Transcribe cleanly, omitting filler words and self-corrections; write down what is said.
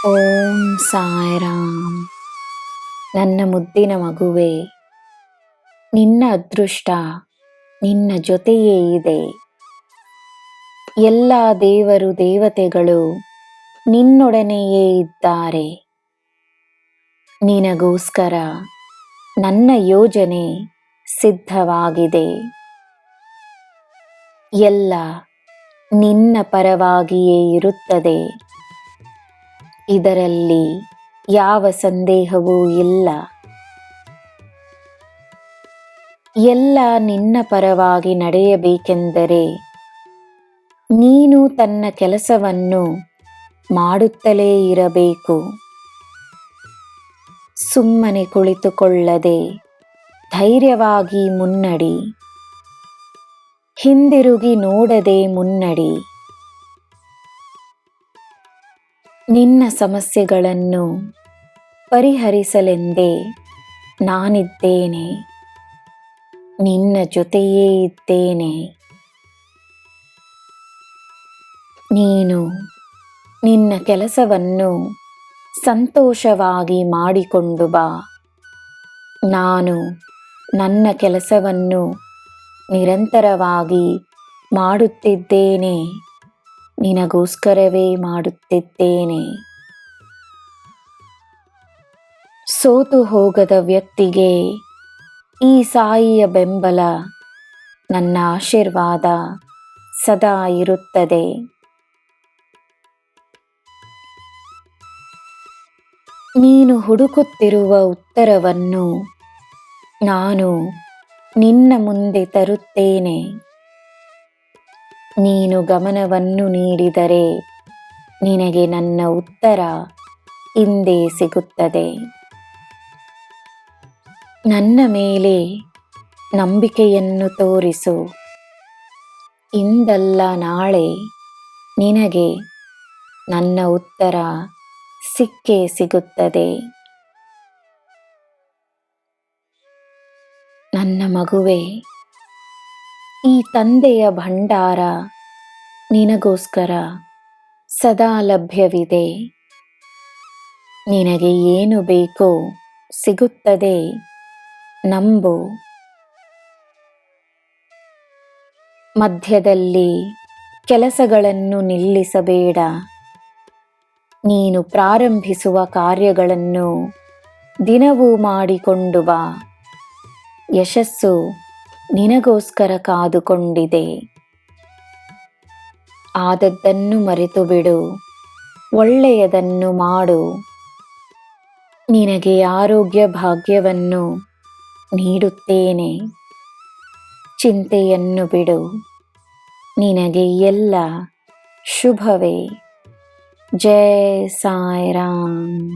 ಓಂ ಸಾಯಿರಾಮ್. ನನ್ನ ಮುದ್ದಿನ ಮಗುವೆ, ನಿನ್ನ ಅದೃಷ್ಟ ನಿನ್ನ ಜೊತೆಯೇ ಇದೆ. ಎಲ್ಲ ದೇವರು ದೇವತೆಗಳು ನಿನ್ನೊಡನೆಯೇ ಇದ್ದಾರೆ. ನಿನಗೋಸ್ಕರ ನನ್ನ ಯೋಜನೆ ಸಿದ್ಧವಾಗಿದೆ. ಎಲ್ಲ ನಿನ್ನ ಪರವಾಗಿಯೇ ಇರುತ್ತದೆ. ಇದರಲ್ಲಿ ಯಾವ ಸಂದೇಹವೂ ಇಲ್ಲ. ಎಲ್ಲ ನಿನ್ನ ಪರವಾಗಿ ನಡೆಯಬೇಕೆಂದರೆ ನೀನು ತನ್ನ ಕೆಲಸವನ್ನು ಮಾಡುತ್ತಲೇ ಇರಬೇಕು. ಸುಮ್ಮನೆ ಕುಳಿತುಕೊಳ್ಳದೆ ಧೈರ್ಯವಾಗಿ ಮುನ್ನಡಿ. ಹಿಂದಿರುಗಿ ನೋಡದೆ ಮುನ್ನಡಿ. ನಿನ್ನ ಸಮಸ್ಯೆಗಳನ್ನು ಪರಿಹರಿಸಲೆಂದೇ ನಾನಿದ್ದೇನೆ. ನಿನ್ನ ಜೊತೆಯೇ ಇದ್ದೇನೆ. ನೀನು ನಿನ್ನ ಕೆಲಸವನ್ನು ಸಂತೋಷವಾಗಿ ಮಾಡಿಕೊಂಡು ಬಾ. ನಾನು ನನ್ನ ಕೆಲಸವನ್ನು ನಿರಂತರವಾಗಿ ಮಾಡುತ್ತಿದ್ದೇನೆ. ನಿನಗೋಸ್ಕರವೇ ಮಾಡುತ್ತಿದ್ದೇನೆ. ಸೋತು ಹೋಗದ ವ್ಯಕ್ತಿಗೆ ಈ ಸಾಯಿಯ ಬೆಂಬಲ, ನನ್ನ ಆಶೀರ್ವಾದ ಸದಾ ಇರುತ್ತದೆ. ನೀನು ಹುಡುಕುತ್ತಿರುವ ಉತ್ತರವನ್ನು ನಾನು ನಿನ್ನ ಮುಂದೆ ತರುತ್ತೇನೆ. ನೀನು ಗಮನವನ್ನು ನೀಡಿದರೆ ನಿನಗೆ ನನ್ನ ಉತ್ತರ ಹಿಂದೆ ಸಿಗುತ್ತದೆ. ನನ್ನ ಮೇಲೆ ನಂಬಿಕೆಯನ್ನು ತೋರಿಸು. ಇಂದಲ್ಲ ನಾಳೆ ನಿನಗೆ ನನ್ನ ಉತ್ತರ ಸಿಕ್ಕೇ ಸಿಗುತ್ತದೆ. ನನ್ನ ಮಗುವೆ, ಈ ತಂದೆಯ ಭಂಡಾರ ನಿನಗೋಸ್ಕರ ಸದಾ ಲಭ್ಯವಿದೆ. ನಿನಗೆ ಏನು ಬೇಕೋ ಸಿಗುತ್ತದೆ, ನಂಬು. ಮಧ್ಯದಲ್ಲಿ ಕೆಲಸಗಳನ್ನು ನಿಲ್ಲಿಸಬೇಡ. ನೀನು ಪ್ರಾರಂಭಿಸುವ ಕಾರ್ಯಗಳನ್ನು ದಿನವೂ ಮಾಡಿಕೊಂಡು ಬಾ. ಯಶಸ್ಸು ನಿನಗೋಸ್ಕರ ಕಾದುಕೊಂಡಿದೆ. ಆದದ್ದನ್ನು ಮರೆತು ಬಿಡು. ಒಳ್ಳೆಯದನ್ನು ಮಾಡು. ನಿನಗೆ ಆರೋಗ್ಯ ಭಾಗ್ಯವನ್ನು ನೀಡುತ್ತೇನೆ. ಚಿಂತೆಯನ್ನು ಬಿಡು. ನಿನಗೆ ಎಲ್ಲ ಶುಭವೇ. ಜೈ ಸಾಯಿರಾಮ್.